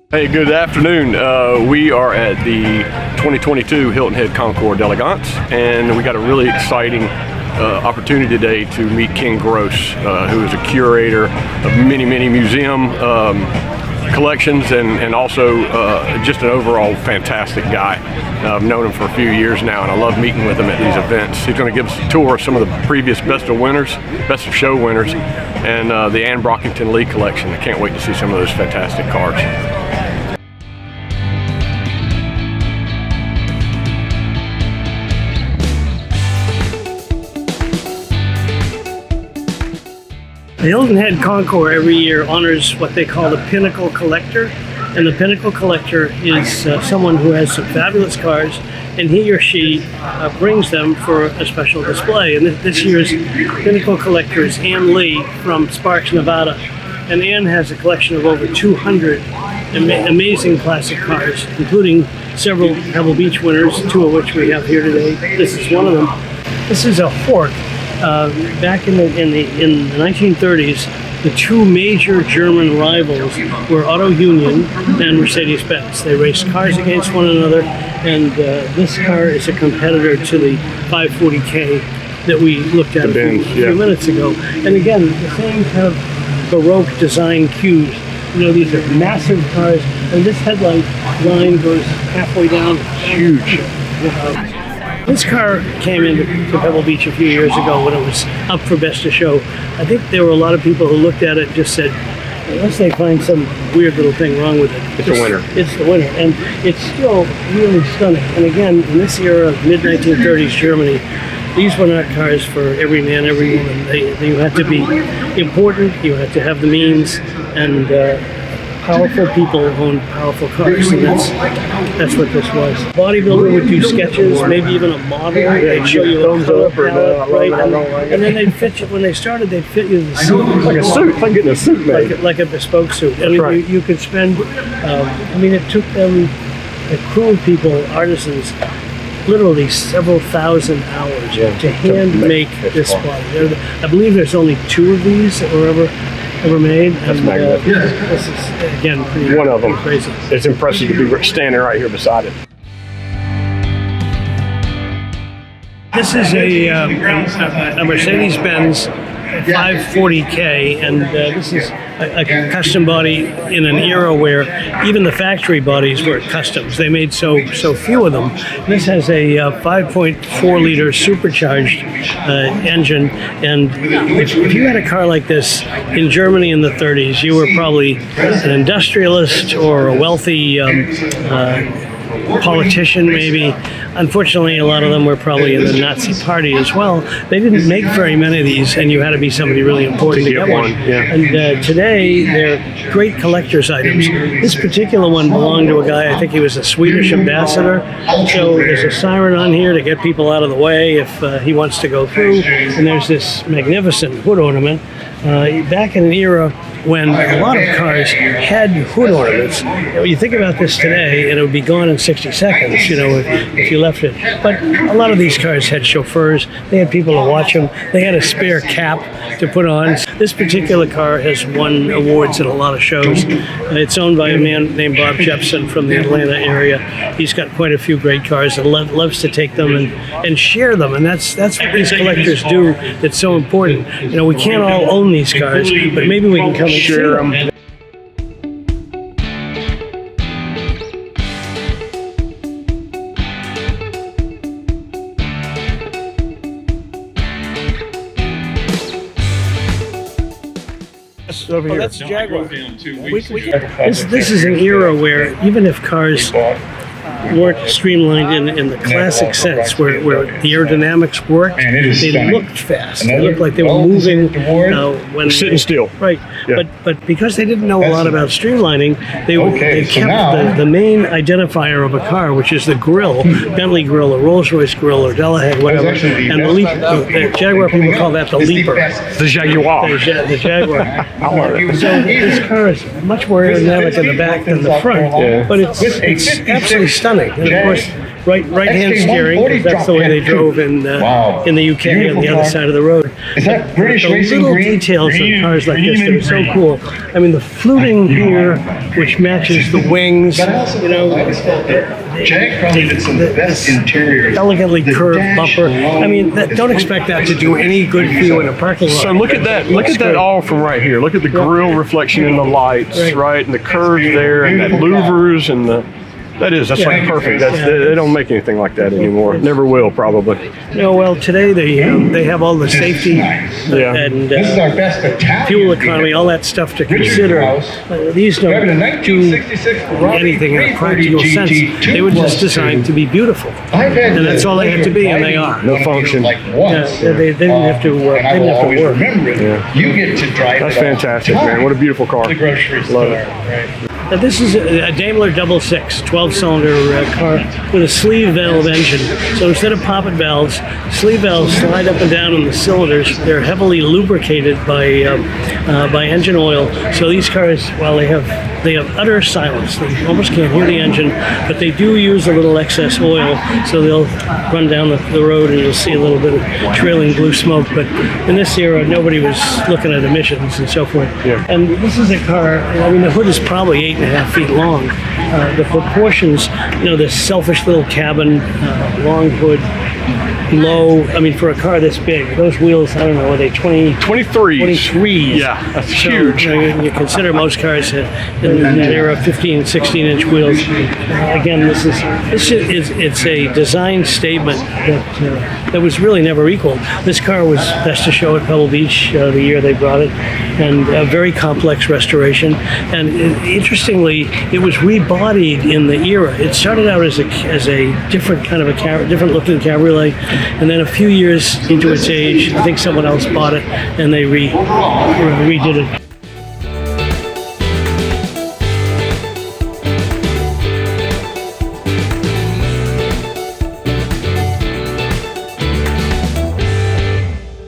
Hey, good afternoon. We are at the 2022 Hilton Head Concours d'Elegance, and we got a really exciting opportunity today to meet Ken Gross, who is a curator of many museum collections and also just an overall fantastic guy. I've known him for a few years now, and I love meeting with him at these events. He's going to give us a tour of some of the previous Best of Show winners, and the Anne Brockington Lee collection. I can't wait to see some of those fantastic cars. The Hilton Head Concours every year honors what they call the Pinnacle Collector, and the Pinnacle Collector is someone who has some fabulous cars, and he or she brings them for a special display. And this year's Pinnacle Collector is Ann Lee from Sparks, Nevada, and Ann has a collection of over 200 amazing classic cars, including several Pebble Beach winners, two of which we have here today. This is one of them. This is a Hork. Back in the 1930s, the two major German rivals were Auto Union and Mercedes-Benz. They raced cars against one another, and this car is a competitor to the 540K that we looked at a few minutes ago. And again, the same kind of Baroque design cues. You know, these are massive cars, and this headlight line goes halfway down. Huge. This car came into Pebble Beach a few years ago when it was up for Best of Show. I think there were a lot of people who looked at it and just said, unless they find some weird little thing wrong with it. It's a winner. It's the winner. And it's still really stunning. And again, in this era of mid-1930s Germany, these were not cars for every man, every woman. You had to be important, you had to have the means, and powerful people own powerful cars, and that's what this was. Bodybuilder would do sketches, maybe even a model. They'd show you a color palette, right? And then they'd fit you. When they started, they'd fit you in the suit, like a suit. Like getting a suit made, like a bespoke suit. I mean, you could spend. It took them a crew of people, artisans, literally several thousand hours to hand make this body. I believe there's only two of these that were ever made. That's magnificent. This is, again, pretty one of them. Crazy. It's impressive to be standing right here beside it. This is a Mercedes-Benz 540K, and this is a custom body in an era where even the factory bodies were customs. They made so few of them. This has a 5.4 liter supercharged engine, and if you had a car like this in Germany in the 30s, you were probably an industrialist or a wealthy politician, maybe. Unfortunately, a lot of them were probably in the Nazi party as well. They didn't make very many of these, and you had to be somebody really important to get one. Yeah. And today, they're great collector's items. This particular one belonged to a guy, I think he was a Swedish ambassador. So there's a siren on here to get people out of the way if he wants to go through. And there's this magnificent hood ornament. Back in an era when a lot of cars had hood ornaments. You think about this today, and it would be gone in 60 seconds, if you left it. But a lot of these cars had chauffeurs. They had people to watch them. They had a spare cap to put on. This particular car has won awards at a lot of shows. It's owned by a man named Bob Jepson from the Atlanta area. He's got quite a few great cars and loves to take them and share them. And that's what these collectors do. It's so important. We can't all own these cars, but maybe we can come and share them. Over here. That's Jaguar. This is an era where even if cars weren't streamlined in the classic sense, where the aerodynamics worked, they looked fast. They looked like they were moving when sitting still. Right. Yeah. But because they didn't know a lot about streamlining, they kept the main identifier of a car, which is the grille, Bentley grille, or Rolls-Royce grille, or Delahaye, whatever. And the Jaguar people call that the leaper. The Jaguar. The Jaguar. So this car is much more aerodynamic in the back than the front, but it's absolutely stunning. And of course, right-hand steering, 'cause that's the way they drove in the UK on the other side of the road. Is that British The racing little green? details of cars like this that are so cool. I mean, the fluting here, which matches the wings, you know, Jag probably did some of the best interiors. elegantly curved bumper. I mean, don't expect that to do any good for you in a parking lot. So look at that! Look at that all from right here. Look at the grille reflection in the lights, right, and the curves there, and that louvers, and that's like perfect. They don't make anything like that anymore. Never will, probably. No, well, today they have all the safety and This is our best Italian fuel economy, all that stuff to consider. These don't do anything in a practical sense. They were just designed to be beautiful, and that's all they have to be, and they are. No function. Like once. They didn't have to. They And I didn't will have to always work. remember it. You get to drive That's it all the fantastic, time. man. What a beautiful car. The grocery store. Love it. Right. Now, this is a Daimler 66 12-cylinder car with a sleeve valve engine. So instead of poppet valves, sleeve valves slide up and down on the cylinders. They're heavily lubricated by engine oil. So these cars, while they have utter silence, they almost can't hear the engine, but they do use a little excess oil. So they'll run down the road and you'll see a little bit of trailing blue smoke. But in this era, nobody was looking at emissions and so forth. Yeah. And this is a car, I mean, the hood is probably 8.5 feet long. The proportions, you know, this selfish little cabin, long hood, low. I mean, for a car this big, those wheels, I don't know, are they 23s? 23s. Yeah, that's So, huge. You know, you consider most cars in that era 15, 16-inch wheels. Again, it's a design statement that was really never equaled. This car was best to show at Pebble Beach the year they brought it, and a very complex restoration. And interestingly, it was rebodied in the era. It started out as a different kind of different looking cabriolet, and then a few years into its age, I think someone else bought it and they redid it.